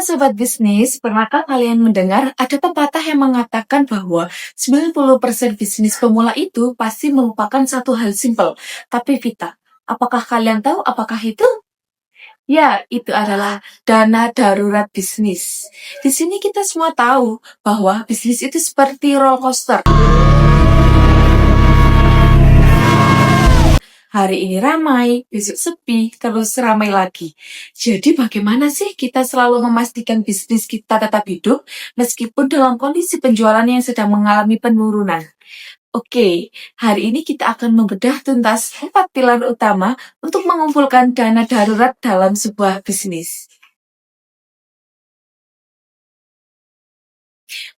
Sobat Bisnis, pernahkah kalian mendengar ada pepatah yang mengatakan bahwa 90% bisnis pemula itu pasti melupakan satu hal simpel, tapi vital. Apakah kalian tahu apakah itu? Ya, itu adalah dana darurat bisnis. Di sini kita semua tahu bahwa bisnis itu seperti roller coaster. Hari ini ramai, besok sepi, terus ramai lagi. Jadi bagaimana sih kita selalu memastikan bisnis kita tetap hidup meskipun dalam kondisi penjualan yang sedang mengalami penurunan? Oke, hari ini kita akan membedah tuntas 4 pilar utama untuk mengumpulkan dana darurat dalam sebuah bisnis.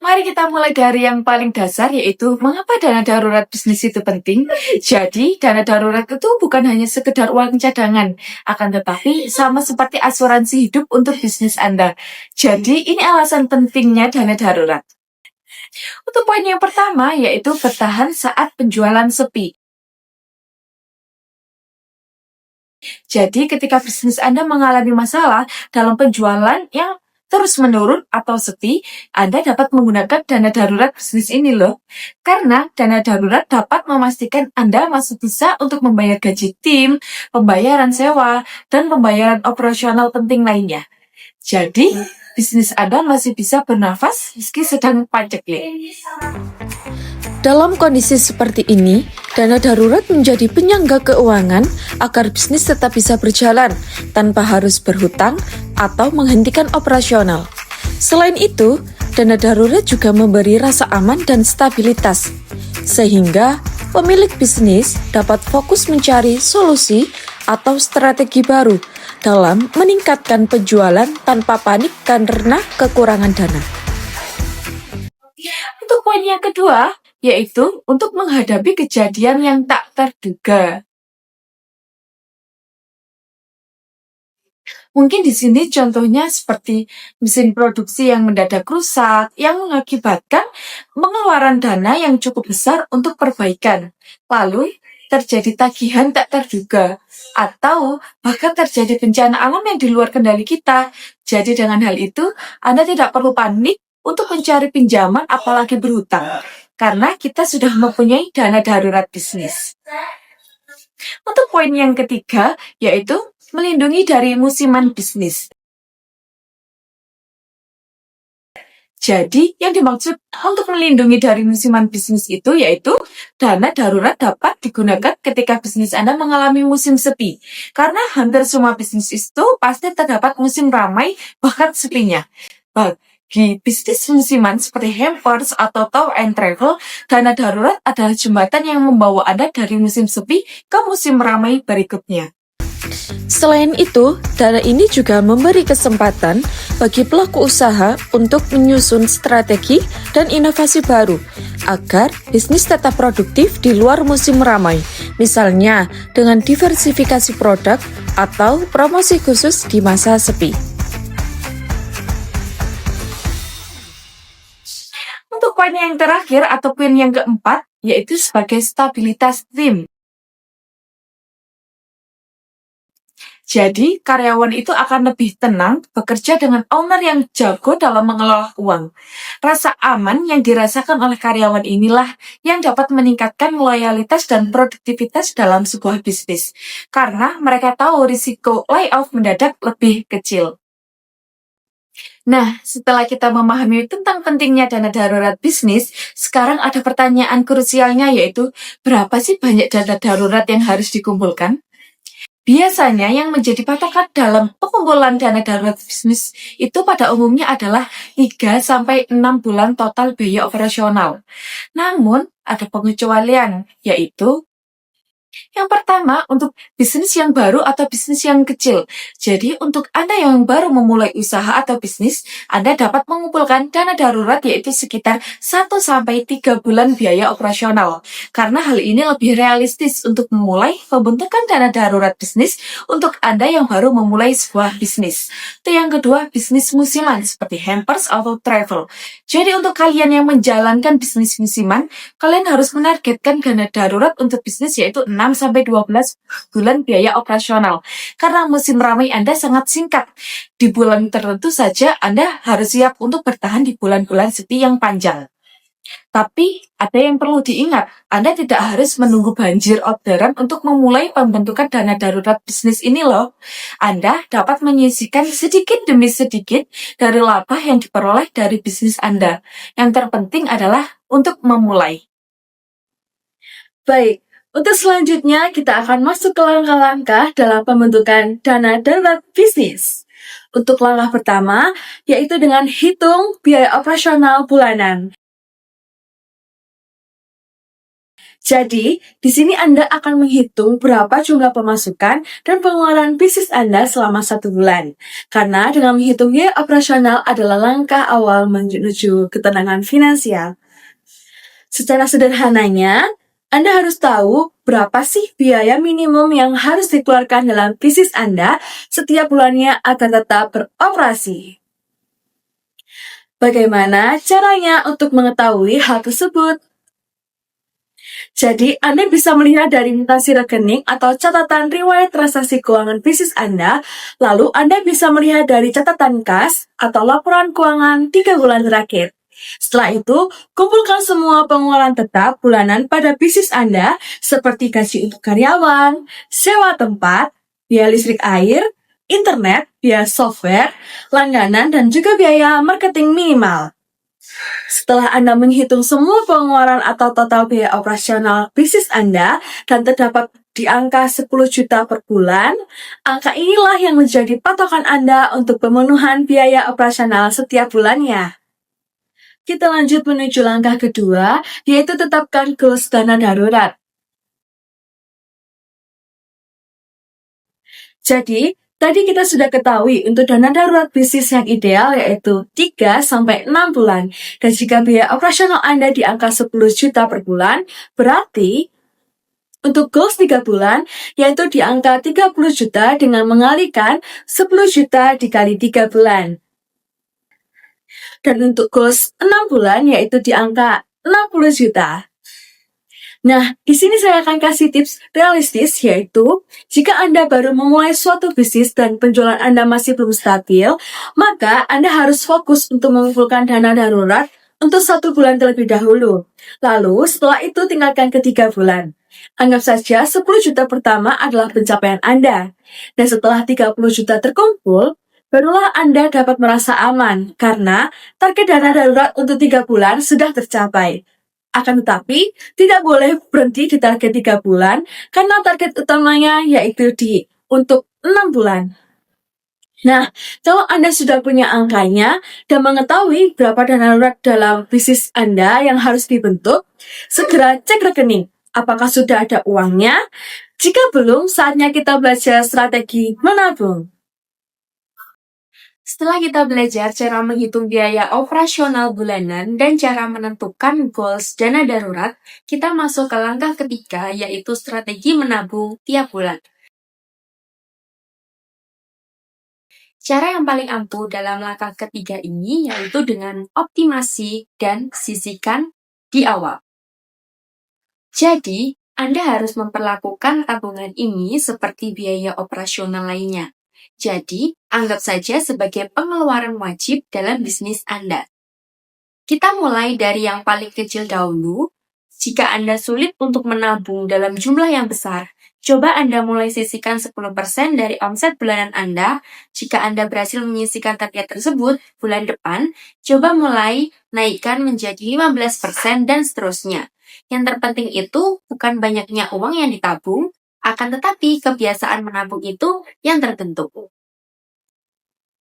Mari kita mulai dari yang paling dasar, yaitu mengapa dana darurat bisnis itu penting. Jadi, dana darurat itu bukan hanya sekedar uang cadangan, akan tetapi sama seperti asuransi hidup untuk bisnis Anda. Jadi, ini alasan pentingnya dana darurat. Untuk poin yang pertama, yaitu bertahan saat penjualan sepi. Jadi, ketika bisnis Anda mengalami masalah dalam penjualan yang terus menurun atau sepi, Anda dapat menggunakan dana darurat bisnis ini loh. Karena dana darurat dapat memastikan Anda masih bisa untuk membayar gaji tim, pembayaran sewa, dan pembayaran operasional penting lainnya. Jadi, bisnis Anda masih bisa bernafas meski sedang paceklik. Dalam kondisi seperti ini, dana darurat menjadi penyangga keuangan agar bisnis tetap bisa berjalan tanpa harus berhutang atau menghentikan operasional. Selain itu, dana darurat juga memberi rasa aman dan stabilitas, sehingga pemilik bisnis dapat fokus mencari solusi atau strategi baru dalam meningkatkan penjualan tanpa panik karena kekurangan dana. Untuk poin yang kedua, yaitu untuk menghadapi kejadian yang tak terduga. Mungkin di sini contohnya seperti mesin produksi yang mendadak rusak, yang mengakibatkan pengeluaran dana yang cukup besar untuk perbaikan. Lalu, terjadi tagihan tak terduga, atau bahkan terjadi bencana alam yang di luar kendali kita. Jadi dengan hal itu, Anda tidak perlu panik untuk mencari pinjaman apalagi berhutang, karena kita sudah mempunyai dana darurat bisnis. Untuk poin yang ketiga, yaitu melindungi dari musiman bisnis. Jadi, yang dimaksud untuk melindungi dari musiman bisnis itu yaitu dana darurat dapat digunakan ketika bisnis Anda mengalami musim sepi. Karena hampir semua bisnis itu pasti terdapat musim ramai, bahkan sepinya. Bagi bisnis musiman seperti hampers atau tour and travel, dana darurat adalah jembatan yang membawa Anda dari musim sepi ke musim ramai berikutnya. Selain itu, dana ini juga memberi kesempatan bagi pelaku usaha untuk menyusun strategi dan inovasi baru agar bisnis tetap produktif di luar musim ramai, misalnya dengan diversifikasi produk atau promosi khusus di masa sepi. Untuk poin yang terakhir atau poin yang keempat, yaitu sebagai stabilitas tim. Jadi, karyawan itu akan lebih tenang bekerja dengan owner yang jago dalam mengelola uang. Rasa aman yang dirasakan oleh karyawan inilah yang dapat meningkatkan loyalitas dan produktivitas dalam sebuah bisnis. Karena mereka tahu risiko layoff mendadak lebih kecil. Nah, setelah kita memahami tentang pentingnya dana darurat bisnis, sekarang ada pertanyaan krusialnya, yaitu berapa sih banyak dana darurat yang harus dikumpulkan? Biasanya yang menjadi patokan dalam pengumpulan dana darurat bisnis itu pada umumnya adalah 3-6 bulan total biaya operasional. Namun, ada pengecualian, yaitu yang pertama, untuk bisnis yang baru atau bisnis yang kecil. Jadi, untuk Anda yang baru memulai usaha atau bisnis, Anda dapat mengumpulkan dana darurat yaitu sekitar 1-3 bulan biaya operasional. Karena hal ini lebih realistis untuk memulai pembentukan dana darurat bisnis untuk Anda yang baru memulai sebuah bisnis. Itu yang kedua, bisnis musiman seperti hampers atau travel. Jadi, untuk kalian yang menjalankan bisnis musiman, kalian harus menargetkan dana darurat untuk bisnis yaitu 6 6-12 bulan biaya operasional. Karena musim ramai Anda sangat singkat. Di bulan tertentu saja Anda harus siap untuk bertahan di bulan-bulan sepi yang panjang. Tapi ada yang perlu diingat, Anda tidak harus menunggu banjir orderan untuk memulai pembentukan dana darurat bisnis ini loh. Anda dapat menyisihkan sedikit demi sedikit dari laba yang diperoleh dari bisnis Anda. Yang terpenting adalah untuk memulai. Baik, untuk selanjutnya kita akan masuk ke langkah-langkah dalam pembentukan dana darurat bisnis. Untuk langkah pertama, yaitu dengan hitung biaya operasional bulanan. Jadi, di sini Anda akan menghitung berapa jumlah pemasukan dan pengeluaran bisnis Anda selama 1 bulan. Karena dengan menghitung biaya operasional adalah langkah awal menuju ketenangan finansial. Secara sederhananya, Anda harus tahu berapa sih biaya minimum yang harus dikeluarkan dalam bisnis Anda setiap bulannya agar tetap beroperasi. Bagaimana caranya untuk mengetahui hal tersebut? Jadi, Anda bisa melihat dari mutasi rekening atau catatan riwayat transaksi keuangan bisnis Anda, lalu Anda bisa melihat dari catatan kas atau laporan keuangan 3 bulan terakhir. Setelah itu, kumpulkan semua pengeluaran tetap bulanan pada bisnis Anda, seperti gaji untuk karyawan, sewa tempat, biaya listrik air, internet, biaya software, langganan, dan juga biaya marketing minimal. Setelah Anda menghitung semua pengeluaran atau total biaya operasional bisnis Anda dan terdapat di angka 10 juta per bulan, angka inilah yang menjadi patokan Anda untuk pemenuhan biaya operasional setiap bulannya. Kita lanjut menuju langkah kedua, yaitu tetapkan goals dana darurat. Jadi, tadi kita sudah ketahui untuk dana darurat bisnis yang ideal yaitu 3-6 bulan. Dan jika biaya operasional Anda di angka 10 juta per bulan, berarti untuk goals 3 bulan yaitu di angka 30 juta dengan mengalihkan 10 juta dikali 3 bulan. Dan untuk goals 6 bulan yaitu di angka 60 juta. Nah, di sini saya akan kasih tips realistis yaitu jika Anda baru memulai suatu bisnis dan penjualan Anda masih belum stabil, maka Anda harus fokus untuk mengumpulkan dana darurat untuk 1 bulan terlebih dahulu. Lalu setelah itu tinggalkan ke 3 bulan. Anggap saja 10 juta pertama adalah pencapaian Anda. Dan setelah 30 juta terkumpul, barulah Anda dapat merasa aman karena target dana darurat untuk 3 bulan sudah tercapai. Akan tetapi, tidak boleh berhenti di target 3 bulan karena target utamanya yaitu untuk 6 bulan. Nah, kalau Anda sudah punya angkanya dan mengetahui berapa dana darurat dalam bisnis Anda yang harus dibentuk, segera cek rekening. Apakah sudah ada uangnya? Jika belum, saatnya kita belajar strategi menabung. Setelah kita belajar cara menghitung biaya operasional bulanan dan cara menentukan goals dana darurat, kita masuk ke langkah ketiga yaitu strategi menabung tiap bulan. Cara yang paling ampuh dalam langkah ketiga ini yaitu dengan optimasi dan sisihkan di awal. Jadi, Anda harus memperlakukan tabungan ini seperti biaya operasional lainnya. Jadi, anggap saja sebagai pengeluaran wajib dalam bisnis Anda. Kita mulai dari yang paling kecil dahulu. Jika Anda sulit untuk menabung dalam jumlah yang besar, coba Anda mulai sisihkan 10% dari omset bulanan Anda. Jika Anda berhasil menyisihkan target tersebut bulan depan, coba mulai naikkan menjadi 15% dan seterusnya. Yang terpenting itu bukan banyaknya uang yang ditabung, akan tetapi kebiasaan menabung itu yang terbentuk.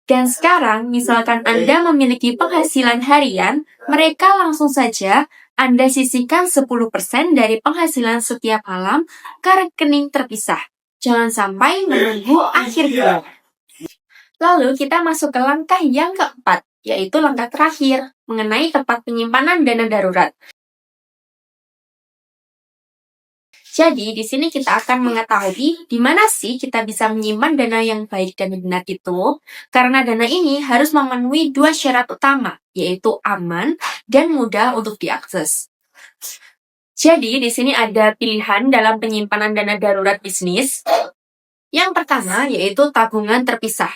Dan sekarang, misalkan Anda memiliki penghasilan harian, mereka langsung saja Anda sisihkan 10% dari penghasilan setiap malam ke rekening terpisah. Jangan sampai menunggu akhir bulan. Lalu kita masuk ke langkah yang keempat, yaitu langkah terakhir, mengenai tempat penyimpanan dana darurat. Jadi, di sini kita akan mengetahui di mana sih kita bisa menyimpan dana yang baik dan benar itu, karena dana ini harus memenuhi 2 syarat utama, yaitu aman dan mudah untuk diakses. Jadi, di sini ada pilihan dalam penyimpanan dana darurat bisnis. Yang pertama yaitu tabungan terpisah.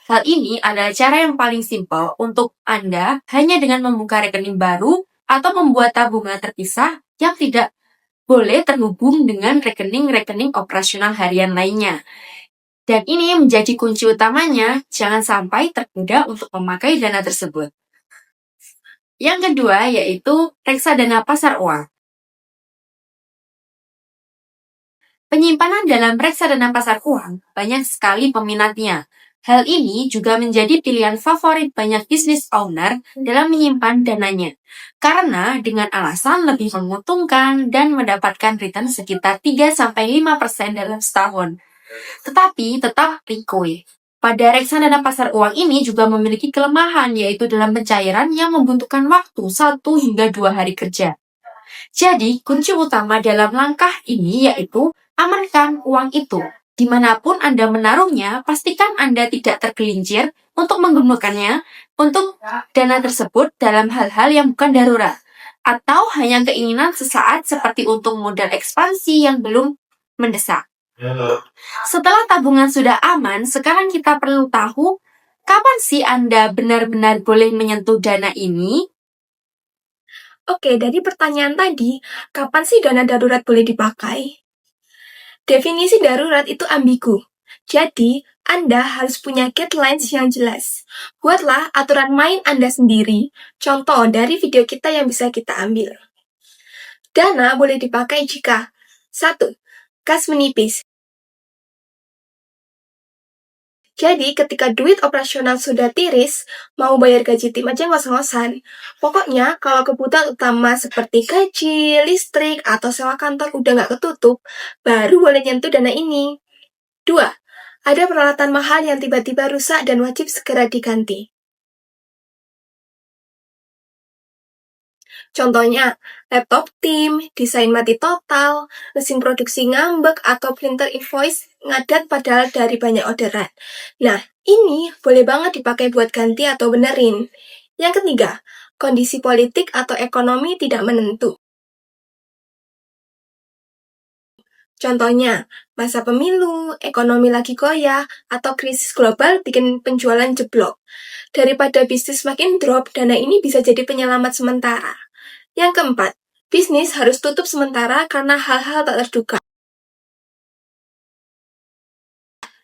Hal ini adalah cara yang paling simpel untuk Anda hanya dengan membuka rekening baru atau membuat tabungan terpisah yang tidak boleh terhubung dengan rekening-rekening operasional harian lainnya. Dan ini menjadi kunci utamanya, jangan sampai tergoda untuk memakai dana tersebut. Yang kedua yaitu reksadana pasar uang. Penyimpanan dalam reksadana pasar uang banyak sekali peminatnya. Hal ini juga menjadi pilihan favorit banyak business owner dalam menyimpan dananya. Karena dengan alasan lebih menguntungkan dan mendapatkan return sekitar 3-5% dalam setahun. Tetapi tetap risiko. Pada reksadana pasar uang ini juga memiliki kelemahan yaitu dalam pencairan yang membutuhkan waktu 1 hingga 2 hari kerja. Jadi, kunci utama dalam langkah ini yaitu amankan uang itu. Dimanapun Anda menaruhnya, pastikan Anda tidak tergelincir untuk menggunakannya untuk dana tersebut dalam hal-hal yang bukan darurat. Atau hanya keinginan sesaat seperti untuk modal ekspansi yang belum mendesak. Setelah tabungan sudah aman, sekarang kita perlu tahu kapan sih Anda benar-benar boleh menyentuh dana ini? Oke, dari pertanyaan tadi, kapan sih dana darurat boleh dipakai? Definisi darurat itu ambigu. Jadi, Anda harus punya guidelines yang jelas. Buatlah aturan main Anda sendiri. Contoh dari video kita yang bisa kita ambil. Dana boleh dipakai jika 1. Kas menipis. Jadi, ketika duit operasional sudah tiris, mau bayar gaji tim aja ngos-ngosan. Pokoknya, kalau kebutuhan utama seperti gaji, listrik, atau sewa kantor udah nggak ketutup, baru boleh nyentuh dana ini. 2. Ada peralatan mahal yang tiba-tiba rusak dan wajib segera diganti. Contohnya, laptop tim, desain mati total, mesin produksi ngambek, atau printer invoice ngadat padahal dari banyak orderan. Nah, ini boleh banget dipakai buat ganti atau benerin. Yang ketiga, kondisi politik atau ekonomi tidak menentu. Contohnya, masa pemilu, ekonomi lagi goyah, atau krisis global bikin penjualan jeblok. Daripada bisnis makin drop, dana ini bisa jadi penyelamat sementara. Yang keempat, bisnis harus tutup sementara karena hal-hal tak terduga.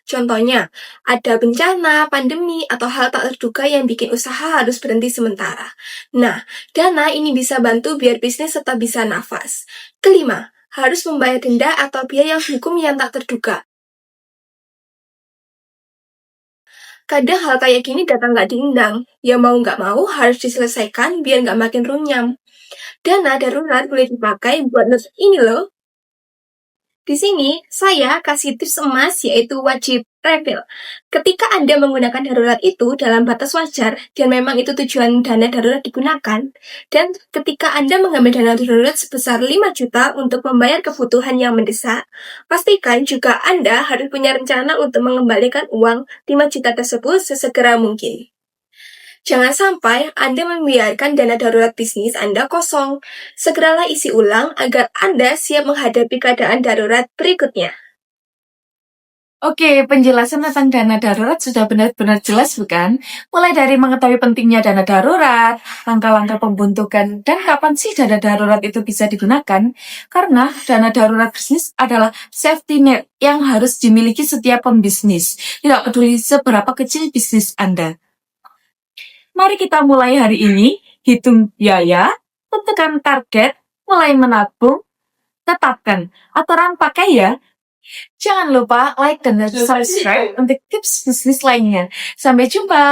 Contohnya, ada bencana, pandemi, atau hal tak terduga yang bikin usaha harus berhenti sementara. Nah, dana ini bisa bantu biar bisnis tetap bisa nafas. Kelima, harus membayar denda atau biaya hukum yang tak terduga. Kadang hal kayak gini datang nggak diundang, ya mau nggak mau harus diselesaikan biar nggak makin runyam. Dana darurat boleh dipakai buat nutup ini loh. Di sini, saya kasih tips emas yaitu wajib refill. Ketika Anda menggunakan darurat itu dalam batas wajar, dan memang itu tujuan dana darurat digunakan, dan ketika Anda mengambil dana darurat sebesar 5 juta untuk membayar kebutuhan yang mendesak, pastikan juga Anda harus punya rencana untuk mengembalikan uang 5 juta tersebut sesegera mungkin. Jangan sampai Anda membiarkan dana darurat bisnis Anda kosong. Segeralah isi ulang agar Anda siap menghadapi keadaan darurat berikutnya. Oke, penjelasan tentang dana darurat sudah benar-benar jelas bukan? Mulai dari mengetahui pentingnya dana darurat, langkah-langkah pembentukan, dan kapan sih dana darurat itu bisa digunakan. Karena dana darurat bisnis adalah safety net yang harus dimiliki setiap pembisnis. Tidak peduli seberapa kecil bisnis Anda. Mari kita mulai hari ini, hitung biaya, tentukan target, mulai menabung, tetapkan aturan pakai ya. Jangan lupa like dan subscribe untuk tips bisnis lainnya. Sampai jumpa!